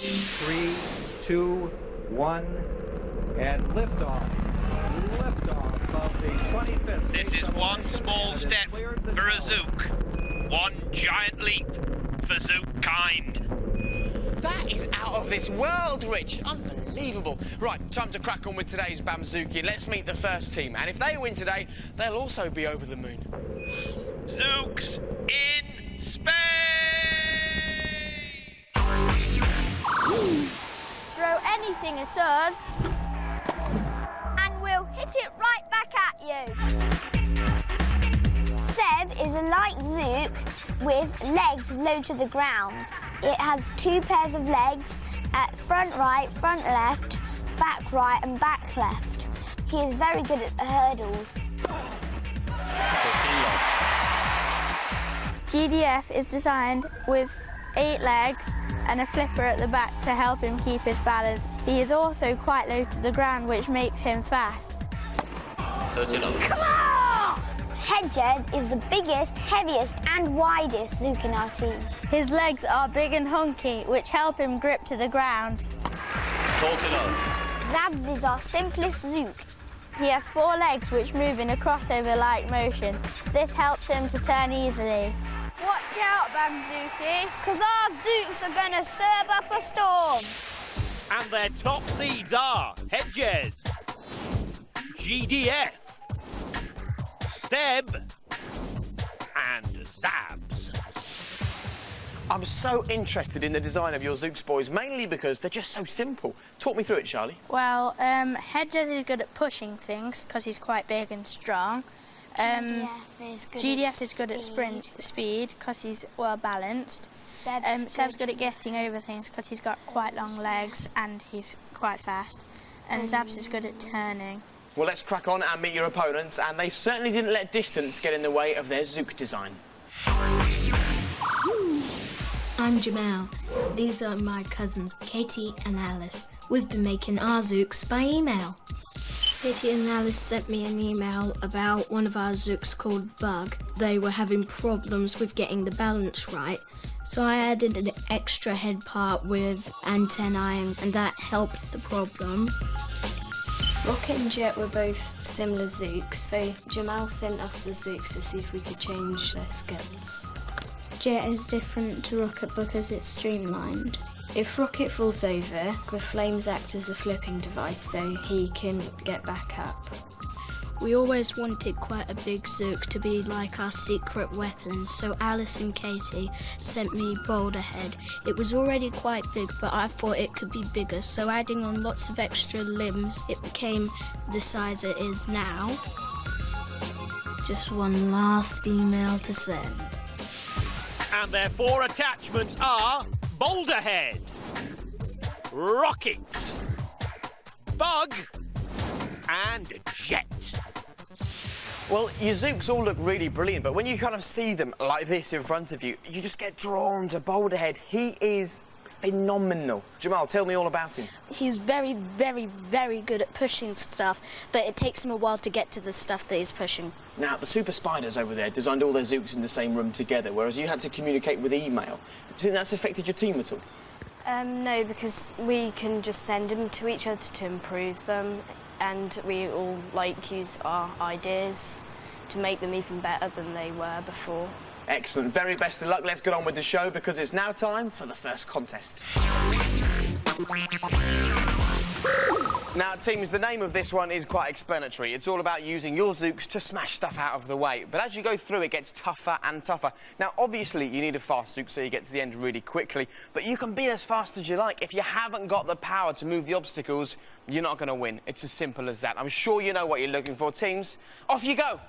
3, 2, 1, and liftoff. Liftoff of the 25th. This is one small step for a Zook, one giant leap for Zook kind. That is out of this world, Rich. Unbelievable. Right, time to crack on with today's Bamzooki. Let's meet the first team. And if they win today, they'll also be over the moon. Zooks in space! Throw anything at us, and we'll hit it right back at you. Seb is a light Zook with legs low to the ground. It has 2 pairs of legs at front right, front left, back right and back left. He is very good at the hurdles. GDF is designed with 8 legs and a flipper at the back to help him keep his balance. He is also quite low to the ground, which makes him fast. 30 long. Come on! Hedges is the biggest, heaviest and widest Zook in our team. His legs are big and hunky, which help him grip to the ground. 40 long. Zabs is our simplest Zook. He has 4 legs which move in a crossover-like motion. This helps him to turn easily. Watch out, Bamzooki, because our Zooks are going to serve up a storm. And their top seeds are Hedges, GDF, Seb, and Zabs. I'm so interested in the design of your Zooks, boys, mainly because they're just so simple. Talk me through it, Charlie. Well, Hedges is good at pushing things because he's quite big and strong. GDF is good at sprint speed because he's well balanced. Seb's good at getting over things because he's got quite long legs and he's quite fast. And Zabs is good at turning. Well, let's crack on and meet your opponents, and they certainly didn't let distance get in the way of their Zook design. I'm Jamal. These are my cousins, Katie and Alice. We've been making our Zooks by email. Katie and Alice sent me an email about one of our Zooks called Bug. They were having problems with getting the balance right, so I added an extra head part with antennae, and that helped the problem. Rocket and Jet were both similar Zooks, so Jamal sent us the Zooks to see if we could change their skills. Jet is different to Rocket because it's streamlined. If Rocket falls over, the flames act as a flipping device so he can get back up. We always wanted quite a big Zook to be like our secret weapon, so Alice and Katie sent me Boulder Head. It was already quite big, but I thought it could be bigger, so adding on lots of extra limbs, it became the size it is now. Just one last email to send. And their 4 attachments are Boulder Head, Rocket, Bug, and Jet. Well, your Zooks all look really brilliant, but when you kind of see them like this in front of you, you just get drawn to Boulder Head. He is phenomenal. Jamal, tell me all about him. He's very, very, very good at pushing stuff, but it takes him a while to get to the stuff that he's pushing. Now, the Super Spiders over there designed all their Zooks in the same room together, whereas you had to communicate with email. Do you think that's affected your team at all? No, because we can just send them to each other to improve them, and we all use our ideas to make them even better than they were before. Excellent. Very best of luck. Let's get on with the show because it's now time for the first contest. Now, teams, the name of this one is quite explanatory. It's all about using your Zooks to smash stuff out of the way. But as you go through, it gets tougher and tougher. Now, obviously, you need a fast Zook so you get to the end really quickly. But you can be as fast as you like. If you haven't got the power to move the obstacles, you're not going to win. It's as simple as that. I'm sure you know what you're looking for, teams. Off you go.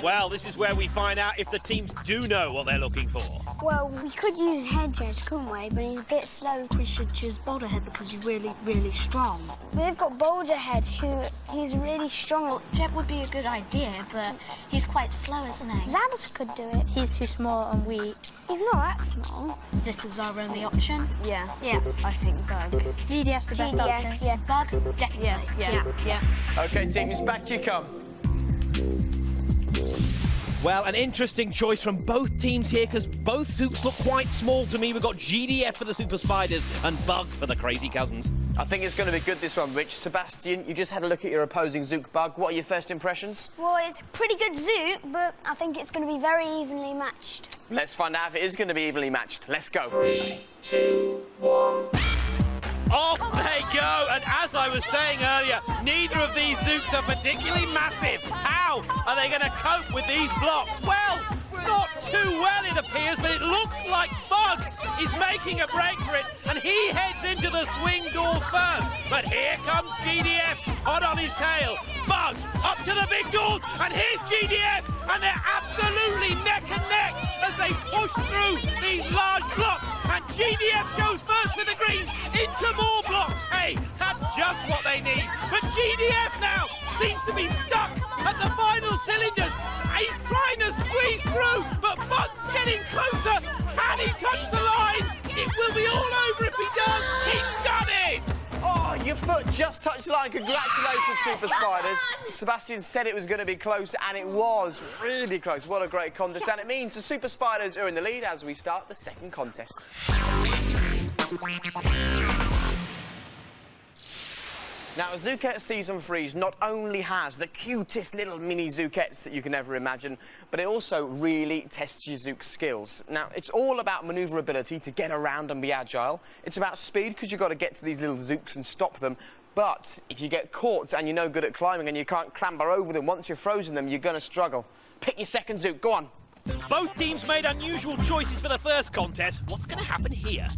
Well, this is where we find out if the teams do know what they're looking for. Well, we could use Hedges, couldn't we? But he's a bit slow. We should choose Boulder Head because he's really, really strong. We've got Boulder Head, he's really strong. Jet would be a good idea, but he's quite slow, isn't he? Zabs could do it. He's too small and weak. He's not that small. This is our only option. Yeah. Yeah. I think Bug. GDF's the best option. Yeah. Bug? Definitely. Yeah. OK, teams, back you come. Well, an interesting choice from both teams here, because both Zooks look quite small to me. We've got GDF for the Super Spiders and Bug for the Crazy Cousins. I think it's going to be good, this one, Rich. Sebastian, you just had a look at your opposing Zook, Bug. What are your first impressions? Well, it's a pretty good Zook, but I think it's going to be very evenly matched. Let's find out if it is going to be evenly matched. Let's go. 3, 2, 1. Off they go, and as I was saying earlier, neither of these Zooks are particularly massive. How are they going to cope with these blocks? Well, not too well it appears, but it looks like Bug is making a break for it, and he heads into the swing doors first. But here comes GDF, hot on his tail. Bug up to the big doors, and here's GDF, and they're absolutely neck and neck as they push through these large blocks. And GDF goes first with the greens into more blocks. Hey, that's just what they need. But GDF now seems to be stuck at the final cylinders. He's trying to squeeze through, but Bug's getting closer. Can he touch the line? It will be all over if he does. He's done it! Oh, your foot just touched the line. Congratulations, Super Spiders. Sebastian said it was going to be close, and it was really close. What a great contest. And it means the Super Spiders are in the lead as we start the second contest. Now, Zookette Season 3 not only has the cutest little mini Zookettes that you can ever imagine, but it also really tests your Zook skills. Now, it's all about manoeuvrability to get around and be agile. It's about speed, because you've got to get to these little Zooks and stop them. But if you get caught and you're no good at climbing and you can't clamber over them, once you've frozen them, you're going to struggle. Pick your second Zook. Go on. Both teams made unusual choices for the first contest. What's going to happen here?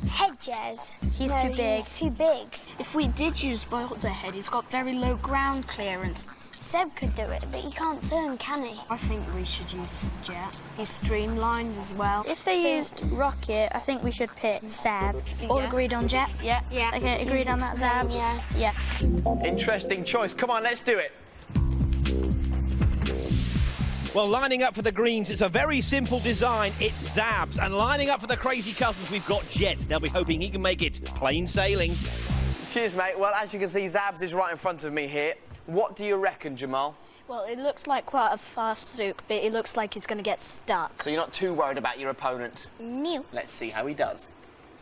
Hedges. He's too big. He's too big. If we did use Boulderhead, he's got very low ground clearance. Seb could do it, but he can't turn, can he? I think we should use Jet. He's streamlined as well. If they used Rocket, I think we should pick Zab. All agreed on Jet? Yeah. Yeah. Okay, agreed on that, Zabs? Yeah. Interesting choice. Come on, let's do it. Well, lining up for the greens, it's a very simple design. It's Zabs. And lining up for the Crazy Cousins, we've got Jet. They'll be hoping he can make it plain sailing. Cheers, mate. Well, as you can see, Zabs is right in front of me here. What do you reckon, Jamal? Well, it looks like quite a fast Zook, but it looks like he's going to get stuck. So you're not too worried about your opponent? No. Let's see how he does.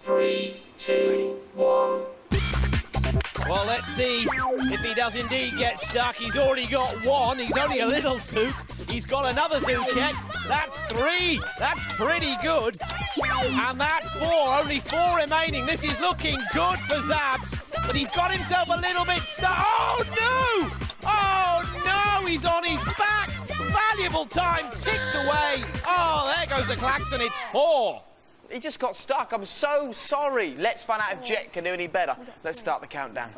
3, 2, 1. Well, let's see if he does indeed get stuck. He's already got one. He's only a little Zook. He's got another Zookette. That's 3. That's pretty good. And that's 4. Only 4 remaining. This is looking good for Zabs. But he's got himself a little bit stuck. Oh, no! Oh, no! He's on his back. Valuable time ticks away. Oh, there goes the klaxon. It's 4. He just got stuck. I'm so sorry. Let's find out if Jet can do any better. Let's start the countdown.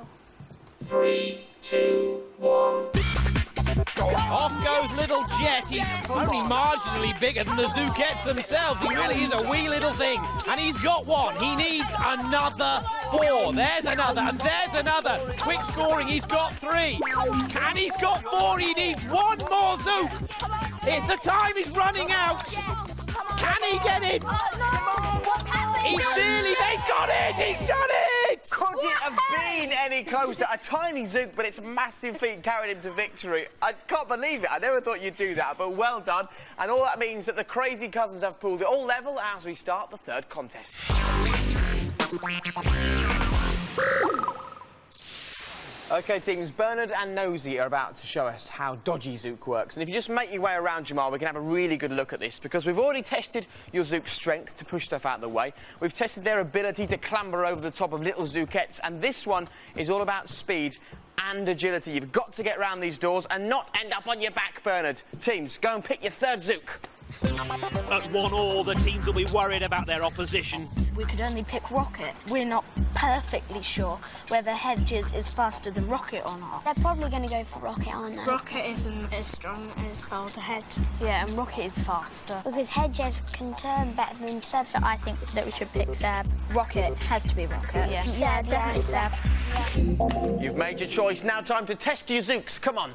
3, 2, 1. Off goes little Jet. He's only marginally bigger than the Zookettes themselves. He really is a wee little thing. And he's got one. He needs another 4. There's another, and there's another. Quick scoring, he's got 3. And he's got 4. He needs one more Zook. The time is running out. Can he get it? He's got it! He's done it! Could it have been any closer? A tiny Zook, but its massive feet carried him to victory. I can't believe it. I never thought you'd do that, but well done. And all that means that the Crazy Cousins have pulled it all level as we start the third contest. OK, teams, Bernard and Nosy are about to show us how dodgy Zook works. And if you just make your way around, Jamal, we can have a really good look at this, because we've already tested your Zook's strength to push stuff out of the way. We've tested their ability to clamber over the top of little Zookettes, and this one is all about speed and agility. You've got to get around these doors and not end up on your back, Bernard. Teams, go and pick your third Zook. At 1-1, the teams will be worried about their opposition. We could only pick Rocket. We're not perfectly sure whether Hedges is faster than Rocket or not. They're probably going to go for Rocket, aren't they? Rocket isn't as strong as Boulderhead. Yeah, and Rocket is faster. Because Hedges can turn better than Seb. But I think that we should pick Zab. Rocket has to be Rocket. Yeah. Yeah, definitely Zab. You've made your choice. Now time to test your Zooks. Come on.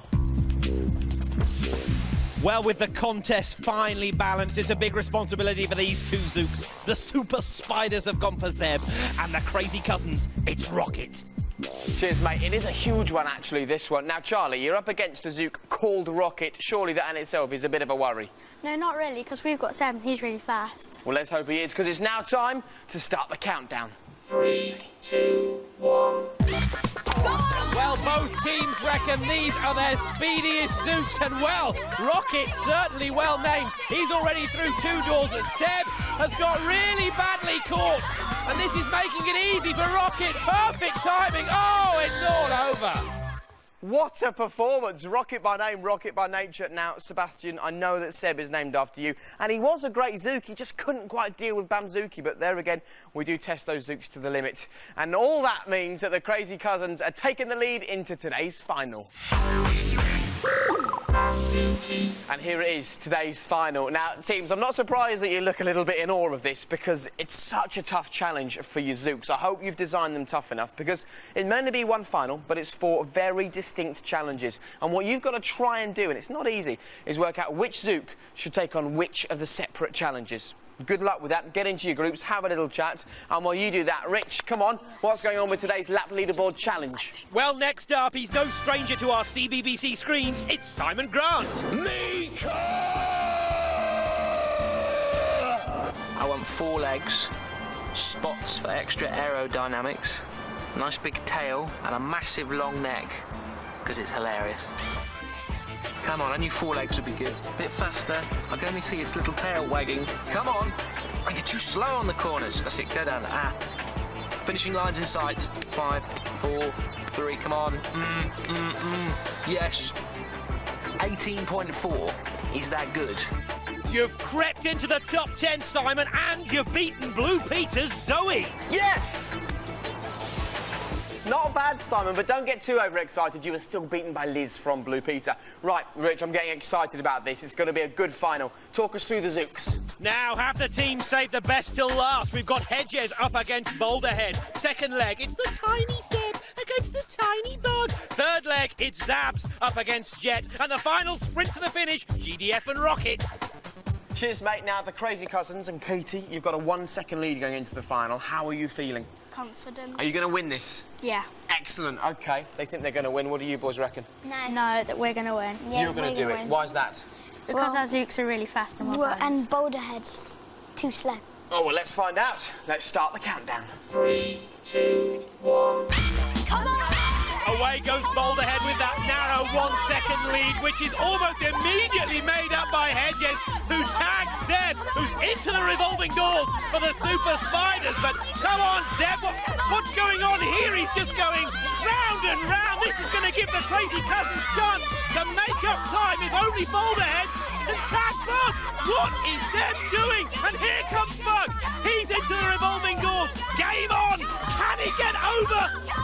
Well, with the contest finally balanced, it's a big responsibility for these two Zooks. The Super Spiders have gone for Zeb, and the Crazy Cousins, it's Rocket. Cheers, mate. It is a huge one, actually, this one. Now, Charlie, you're up against a Zook called Rocket. Surely that in itself is a bit of a worry. No, not really, because we've got Seb and he's really fast. Well, let's hope he is, because it's now time to start the countdown. 3, 2, 1. Well, both teams reckon these are their speediest Zooks, and well, Rocket's certainly well named. He's already through 2 doors, but Seb has got really badly caught. And this is making it easy for Rocket. Perfect timing. Oh, it's all over. What a performance. Rocket by name, Rocket by nature. Now, Sebastian, I know that Seb is named after you, and he was a great Zook. He just couldn't quite deal with Bamzooki, but there again, we do test those Zooks to the limit. And all that means that the Crazy Cousins are taking the lead into today's final. And here it is, today's final. Now, teams, I'm not surprised that you look a little bit in awe of this, because it's such a tough challenge for your Zooks. I hope you've designed them tough enough, because it's meant to be one final, but it's 4 very distinct challenges. And what you've got to try and do, and it's not easy, is work out which Zook should take on which of the separate challenges. Good luck with that. Get into your groups, have a little chat, and while you do that, Rich, come on, what's going on with today's lap leaderboard challenge? Well, next up, he's no stranger to our CBBC screens. It's Simon Grant. I want 4 legs, spots for extra aerodynamics, a nice big tail, and a massive long neck, because it's hilarious. Come on, I knew 4 legs would be good. A bit faster. I can only see its little tail wagging. Come on. Oh, you're too slow on the corners. That's it, go down. Finishing lines in sight. 5, 4, 3, come on. Yes. 18.4. Is that good? You've crept into the top 10, Simon, and you've beaten Blue Peter's Zoe. Yes! Not bad, Simon, but don't get too overexcited. You were still beaten by Liz from Blue Peter. Right, Rich, I'm getting excited about this. It's going to be a good final. Talk us through the Zooks. Now, have the team save the best till last. We've got Hedges up against Boulderhead. Second leg, it's the tiny Seb against the tiny Bug. Third leg, it's Zabs up against Jet. And the final sprint to the finish, GDF and Rocket. Cheers, mate. Now, the Crazy Cousins and Katie, you've got a 1-second lead going into the final. How are you feeling? Confident. Are you going to win this? Yeah. Excellent. OK. They think they're going to win. What do you boys reckon? No, that we're going to win. Yeah, you're going to do it. Why is that? Because our Zooks are really fast and more and Boulderhead's too slow. Oh, well, let's find out. Let's start the countdown. 3, 2, 1. Come on! Away goes Boulderhead with that narrow 1-second lead, which is almost immediately made up by Hedges, who tags Zeb, who's into the revolving doors for the Super Spiders. But come on, Zeb, what's going on here? He's just going round and round. This is going to give the Crazy Cousins chance to make up time, if only Boulderhead can tag Bug. What is Zeb doing? And here comes Bug. He's into the revolving doors. Game on. Can he get over?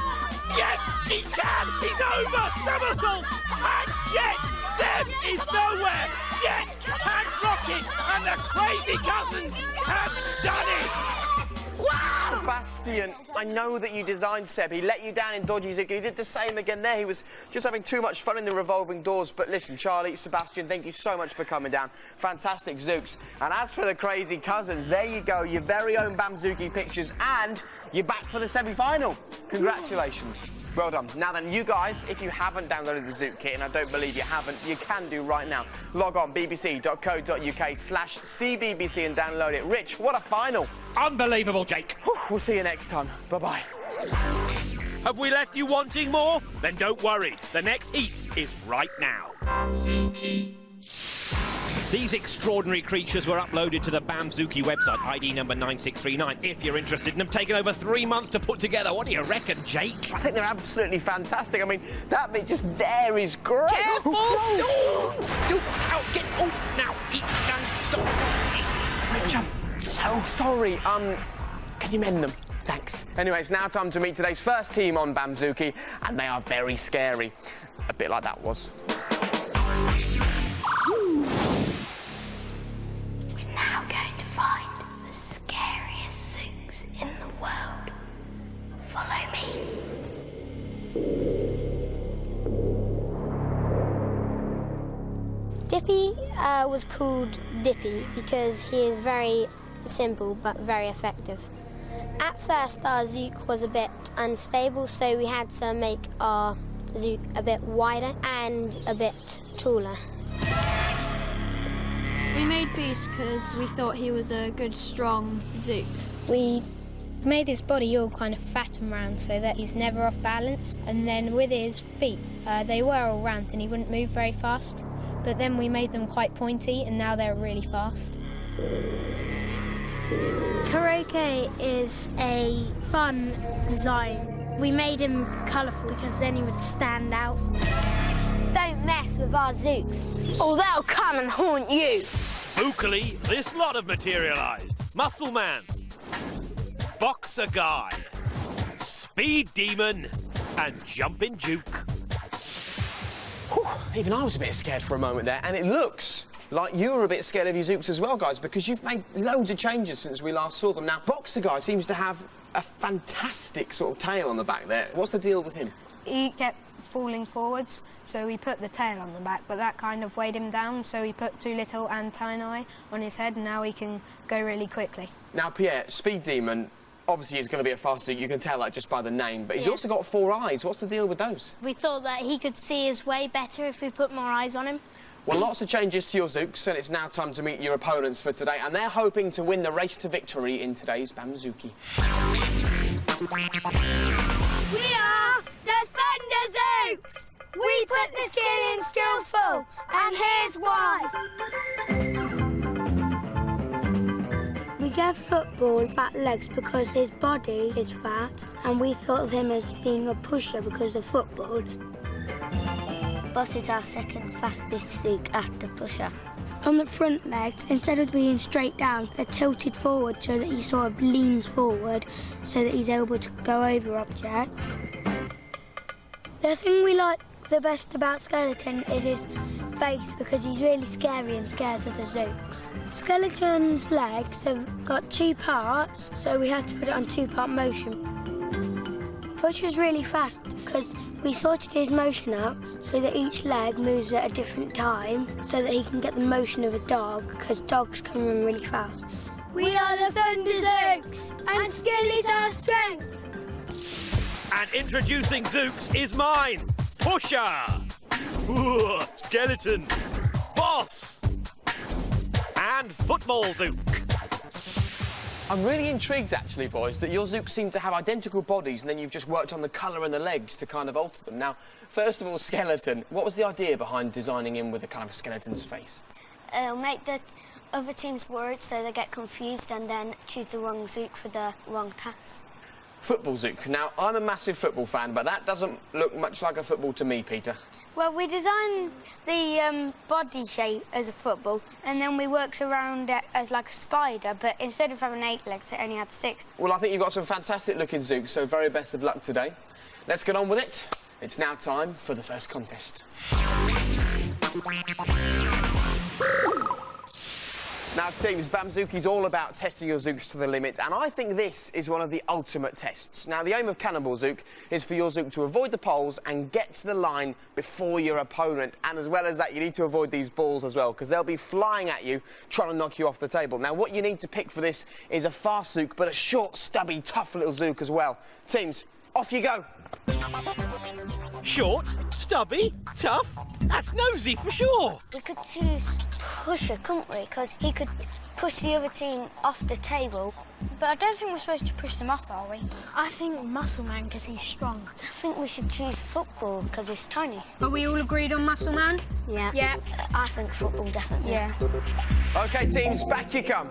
Yes, he can! He's over! Somersault! Tags Jet! Zeb is nowhere! Jet tags Rocket! And the Crazy Cousins have done it! Wow! Sebastian, I know that you designed Seb. He let you down in Dodgy Zook. He did the same again there. He was just having too much fun in the revolving doors. But listen, Charlie, Sebastian, thank you so much for coming down. Fantastic Zooks. And as for the Crazy Cousins, there you go, your very own Bamzooki pictures, and you're back for the semi-final. Congratulations. Well done. Now then, you guys, if you haven't downloaded the Zook kit, and I don't believe you haven't, you can do right now. Log on bbc.co.uk/cbbc and download it. Rich, what a final. Unbelievable, Jake. We'll see you next time. Bye-bye. Have we left you wanting more? Then don't worry. The next heat is right now. Bamzooki. These extraordinary creatures were uploaded to the Bamzooki website, ID number 9639. If you're interested in them, taken over 3 months to put together. What do you reckon, Jake? I think they're absolutely fantastic. I mean, that bit just there is great. Careful! Now, stop. Rich, I'm so sorry. Can you mend them? Thanks. Anyway, it's now time to meet today's first team on Bamzooki, and they are very scary. A bit like that was. Now going to find the scariest Zooks in the world. Follow me. Dippy was called Dippy because he is very simple but very effective. At first, our Zook was a bit unstable, so we had to make our Zook a bit wider and a bit taller. We made Boost because we thought he was a good, strong Zook. We made his body all kind of fat and round so that he's never off balance. And then with his feet, they were all round and he wouldn't move very fast. But then we made them quite pointy and now they're really fast. Karaoke is a fun design. We made him colourful because then he would stand out. Don't mess with our Zooks, or they'll come and haunt you. Spookily, this lot have materialised. Muscle Man, Boxer Guy, Speed Demon, and Jumping Duke. Whew, even I was a bit scared for a moment there, and it looks like you were a bit scared of your Zooks as well, guys, because you've made loads of changes since we last saw them. Now, Boxer Guy seems to have a fantastic sort of tail on the back there. What's the deal with him? He kept falling forwards, so we put the tail on the back, but that kind of weighed him down, so we put 2 little antennae on his head, and now he can go really quickly. Now, Pierre, Speed Demon obviously is going to be a fast Zook. You can tell that just by the name, but he's also got 4 eyes. What's the deal with those? We thought that he could see his way better if we put more eyes on him. Well, lots of changes to your Zooks, and it's now time to meet your opponents for today, and they're hoping to win the race to victory in today's Bamzooki. We are the Thunder-Zooks! We put the skill in skillful, and here's why. We gave Football fat legs because his body is fat, and we thought of him as being a pusher because of Football. Boss is our second fastest Zook after Pusher. On the front legs, instead of being straight down, they're tilted forward so that he sort of leans forward so that he's able to go over objects. The thing we like the best about Skeleton is his face because he's really scary and scares other Zooks. Skeleton's legs have got 2 parts, so we had to put it on 2-part motion. Pusher's really fast because we sorted his motion out so that each leg moves at a different time so that he can get the motion of a dog because dogs can run really fast. We are the Thunder-Zooks, and skill is our strength. And introducing Zooks is mine, Pusher, Ooh, Skeleton, Boss, and Football Zook. I'm really intrigued, actually, boys, that your Zooks seem to have identical bodies and then you've just worked on the colour and the legs to kind of alter them. Now, first of all, Skeleton, what was the idea behind designing him with a kind of skeleton's face? It'll make the other teams worried so they get confused and then choose the wrong Zook for the wrong task. Football Zook. Now, I'm a massive football fan, but that doesn't look much like a football to me, Peter. Well, we designed the body shape as a football, and then we worked around it as like a spider, but instead of having 8 legs, it only had 6. Well, I think you've got some fantastic-looking Zooks, so very best of luck today. Let's get on with it. It's now time for the first contest. Now, teams, Bamzooki's all about testing your Zooks to the limit, and I think this is one of the ultimate tests. Now, the aim of Cannonball Zook is for your Zook to avoid the poles and get to the line before your opponent. And as well as that, you need to avoid these balls as well, because they'll be flying at you, trying to knock you off the table. Now, what you need to pick for this is a fast Zook, but a short, stubby, tough little Zook as well. Teams, off you go. Short, stubby, tough? That's nosy for sure. We could choose Pusher, couldn't we? Because he could push the other team off the table. But I don't think we're supposed to push them up, are we? I think Muscle Man because he's strong. I think we should choose Football because he's tiny. Are we all agreed on Muscle Man? Yeah. Yeah. I think Football, definitely. Yeah. OK, teams, back you come.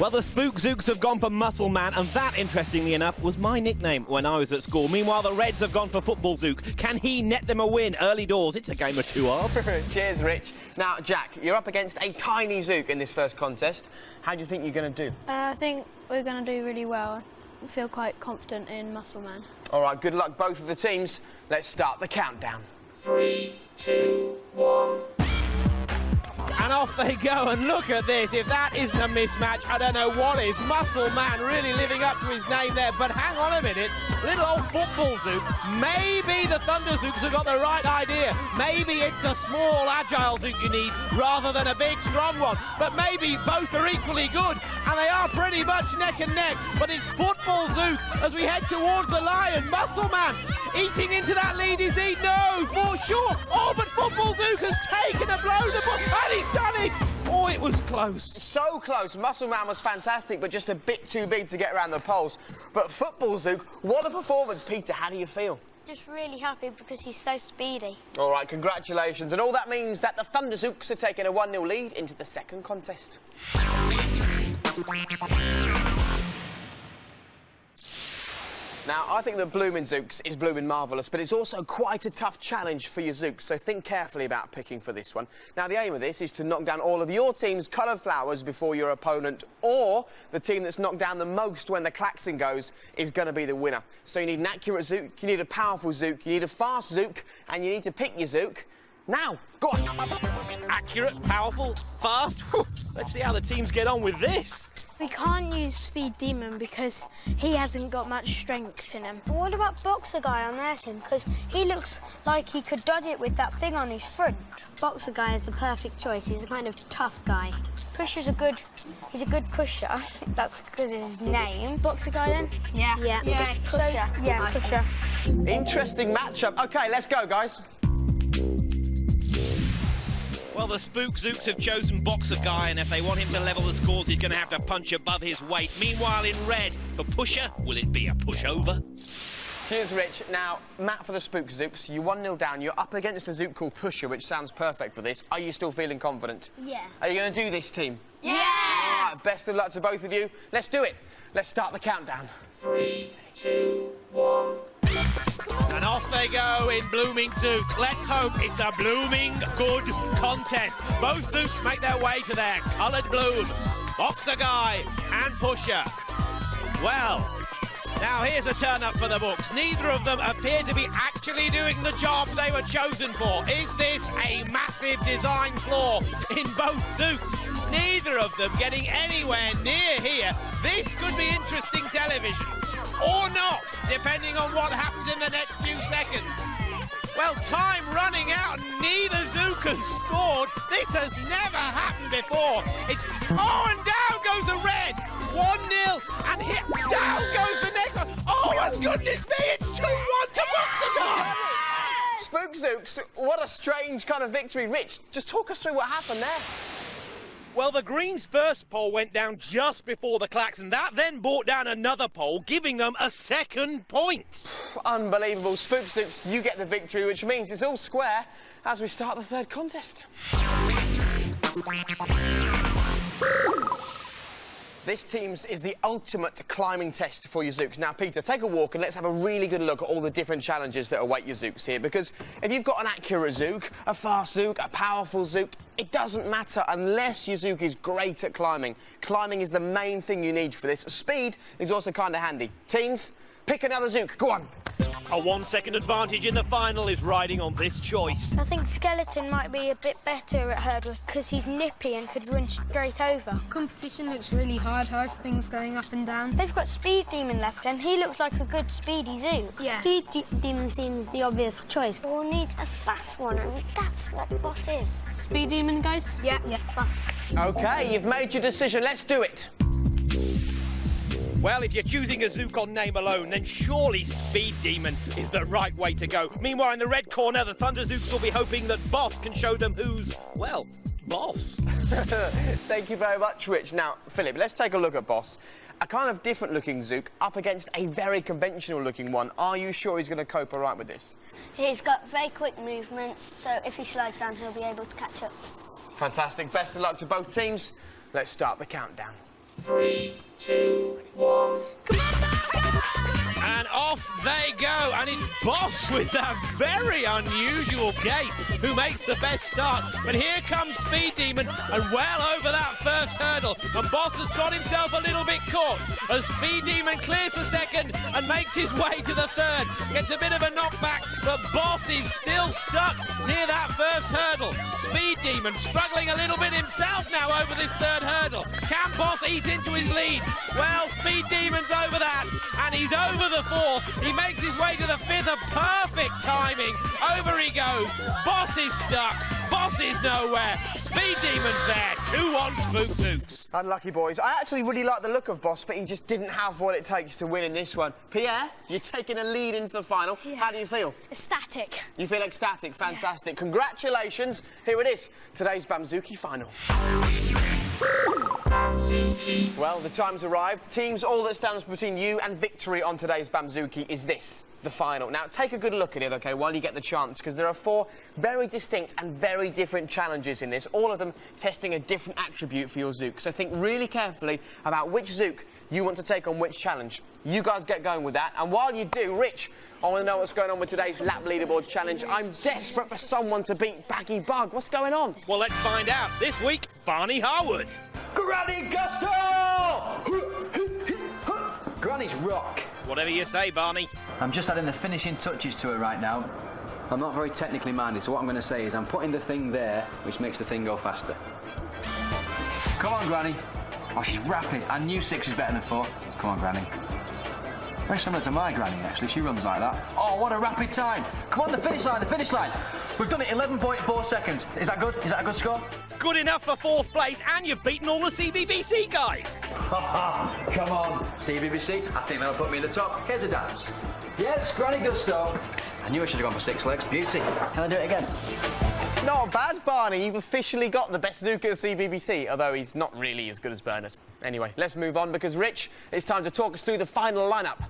Well, the Spook Zooks have gone for Muscle Man, and that, interestingly enough, was my nickname when I was at school. Meanwhile, the Reds have gone for Football Zook. Can he net them a win early doors? It's a game of 2 halves. Cheers, Rich. Now, Jack, you're up against a tiny Zook in this first contest. How do you think you're going to do? I think we're going to do really well. I feel quite confident in Muscle Man. All right, good luck, both of the teams. Let's start the countdown. 3, 2, 1. And And off they go, and look at this. If that isn't a mismatch, I don't know what is. Muscle Man really living up to his name there. But hang on a minute, little old football Zook. Maybe the Thunder-Zooks have got the right idea. Maybe it's a small, agile Zook you need rather than a big, strong one. But maybe both are equally good, and they are pretty much neck and neck. But it's football Zook as we head towards the line. Muscle Man eating into that lead, is he? No, for sure. Oh, but football Zook has taken a blow to book, and he's done it. Oh, it was close. So close. Muscle Man was fantastic, but just a bit too big to get around the poles. But football Zook, what a performance. Peter, how do you feel? Just really happy because he's so speedy. All right, congratulations. And all that means that the Thunder-Zooks are taking a 1-0 lead into the second contest. Now, I think that blooming Zooks is blooming marvellous, but it's also quite a tough challenge for your Zooks, so think carefully about picking for this one. Now, the aim of this is to knock down all of your team's coloured flowers before your opponent, or the team that's knocked down the most when the klaxon goes is going to be the winner. So you need an accurate Zook, you need a powerful Zook, you need a fast Zook, and you need to pick your Zook. Now, go on. Accurate, powerful, fast. Whew. Let's see how the teams get on with this. We can't use Speed Demon because he hasn't got much strength in him. But what about Boxer Guy on their team? Because he looks like he could dodge it with that thing on his front. Boxer Guy is the perfect choice. He's a kind of tough guy. Pusher's he's a good pusher. That's because of his name. Boxer Guy then? Yeah. Yeah. Pusher. So, yeah, pusher. Interesting matchup. OK, let's go, guys. Well, the Spook Zooks have chosen Boxer Guy, and if they want him to level the scores, he's going to have to punch above his weight. Meanwhile, in red, for Pusher, will it be a pushover? Cheers, Rich. Now, Matt, for the Spook Zooks, you're 1-0 down. You're up against a Zook called Pusher, which sounds perfect for this. Are you still feeling confident? Yeah. Are you going to do this, team? Yeah! All right, best of luck to both of you. Let's do it. Let's start the countdown. 3, 2, 1. And off they go in blooming Zook. Let's hope it's a blooming good contest. Both Zooks make their way to their coloured bloom. Boxer Guy and Pusher. Well, now here's a turn up for the books. Neither of them appear to be actually doing the job they were chosen for. Is this a massive design flaw in both Zooks? Neither of them getting anywhere near here. This could be interesting television. Or not, depending on what happens in the next few seconds. Well, time running out and neither Zook has scored. This has never happened before. It's, oh, and down goes the red. 1-0, and hit, down goes the next one. Oh, and goodness me, it's 2-1 to Boxer Guy. Spook Zooks, what a strange kind of victory. Rich, just talk us through what happened there. Well, the Greens' first pole went down just before the klaxon. That then brought down another pole, giving them a second point. Unbelievable. Spook Zooks, you get the victory, which means it's all square as we start the third contest. This team's is the ultimate climbing test for your Zooks. Now, Peter, take a walk and let's have a really good look at all the different challenges that await your Zooks here, because if you've got an accurate Zook, a fast Zook, a powerful Zook, it doesn't matter unless your Zook is great at climbing. Climbing is the main thing you need for this. Speed is also kind of handy. Teams, pick another Zook. Go on. A 1-second advantage in the final is riding on this choice. I think Skeleton might be a bit better at hurdles because he's nippy and could run straight over. Competition looks really hard things going up and down. They've got Speed Demon left and he looks like a good speedy Zook. Yeah. Speed Demon seems the obvious choice. We'll need a fast one and that's what Boss is. Speed Demon, guys? Yeah. Boss. OK, you've made your decision. Let's do it. Well, if you're choosing a Zook on name alone, then surely Speed Demon is the right way to go. Meanwhile, in the red corner, the Thunder-Zooks will be hoping that Boss can show them who's, well, boss. Thank you very much, Rich. Now, Philip, let's take a look at Boss. A kind of different-looking Zook up against a very conventional-looking one. Are you sure he's going to cope all right with this? He's got very quick movements, so if he slides down, he'll be able to catch up. Fantastic. Best of luck to both teams. Let's start the countdown. 3, 2, 1. And off they go, and it's Boss with that very unusual gait who makes the best start. But here comes Speed Demon, and well over that first hurdle, and Boss has got himself a little bit caught as Speed Demon clears the second and makes his way to the third. Gets a bit of a knockback, but Boss is still stuck near that first hurdle. Speed Demon struggling a little bit himself now over this third hurdle. Can Boss eat into his lead? Well, Speed Demon's over that, and he's over the fourth. He makes his way to the fifth, a perfect timing. Over he goes. Boss is stuck. Boss is nowhere. Speed Demon's there. 2-1 Spook Zooks. Unlucky boys. I actually really like the look of Boss, but he just didn't have what it takes to win in this one. Pierre, you're taking a lead into the final. Yeah. How do you feel? Ecstatic. You feel ecstatic? Fantastic. Yeah. Congratulations. Here it is. Today's Bamzooki final. Well, the time's arrived. Teams, all that stands between you and victory on today's Bamzooki is this, the final. Now, take a good look at it, OK, while you get the chance, because there are 4 very distinct and very different challenges in this, all of them testing a different attribute for your Zook. So think really carefully about which Zook you want to take on which challenge. You guys get going with that. And while you do, Rich, I want to know what's going on with today's lap leaderboard challenge. I'm desperate for someone to beat Baggy Bug. What's going on? Well, let's find out. This week, Barney Harwood. Granny Gusto! Granny's rock. Whatever you say, Barney. I'm just adding the finishing touches to it right now. I'm not very technically minded, so what I'm going to say is I'm putting the thing there, which makes the thing go faster. Come on, Granny. Oh, she's rapid. I knew 6 is better than 4. Come on, Granny. Very similar to my Granny, actually. She runs like that. Oh, what a rapid time. Come on, the finish line, the finish line. We've done it 11.4 seconds. Is that good? Is that a good score? Good enough for 4th place, and you've beaten all the CBBC guys. Come on, CBBC. I think that'll put me in the top. Here's a dance. Yes, Granny Gusto. I knew I should have gone for 6 legs. Beauty. Can I do it again? Not bad, Barney. You've officially got the best Zook at the CBBC, although he's not really as good as Bernard. Anyway, let's move on, because, Rich, it's time to talk us through the final lineup.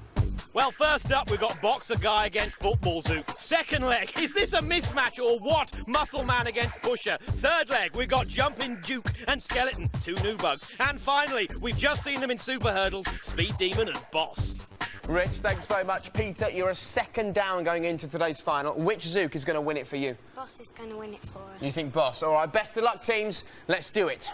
Well, first up, we've got Boxer Guy against Football Zook. Second leg, is this a mismatch or what? Muscle Man against Pusher. Third leg, we've got Jumping Duke and Skeleton, 2 new bugs. And finally, we've just seen them in Super Hurdles, Speed Demon and Boss. Rich, thanks very much. Peter, you're a second down going into today's final. Which Zook is going to win it for you? Boss is going to win it for us. You think Boss? All right, best of luck, teams. Let's do it.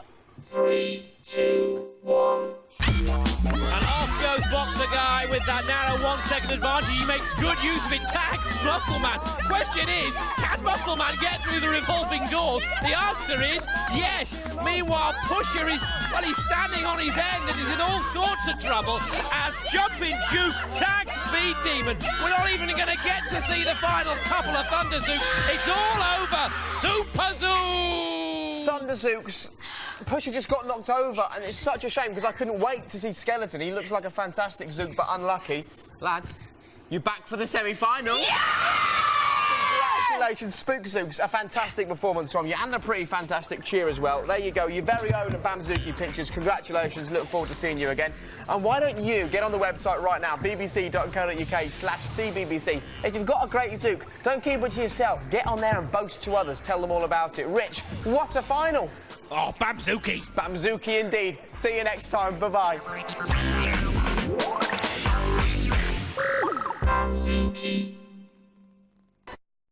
3, 2, 1. And off goes Boxer Guy with that narrow 1-second advantage. He makes good use of it. Tags Muscle Man. Question is, can Muscle Man get through the revolving doors? The answer is yes. Meanwhile, Pusher is, well, he's standing on his end and is in all sorts of trouble as Jumping Duke tags Speed Demon. We're not even going to get to see the final couple of Thunder-Zooks. It's all over. Super Zoo! Thunder-Zooks. Pusher just got knocked over, and it's such a shame because I couldn't wait to see Skeleton. He looks like a fantastic Zook, but unlucky. Lads, you're back for the semi-final. Yeah! Congratulations, Spook Zooks. A fantastic performance from you, and a pretty fantastic cheer as well. There you go, your very own Bamzooki pictures. Congratulations, look forward to seeing you again. And why don't you get on the website right now, bbc.co.uk/CBBC. If you've got a great Zook, don't keep it to yourself. Get on there and boast to others. Tell them all about it. Rich, what a final! Oh, Bamzooki. Bamzooki indeed. See you next time. Bye-bye. Bamzooki.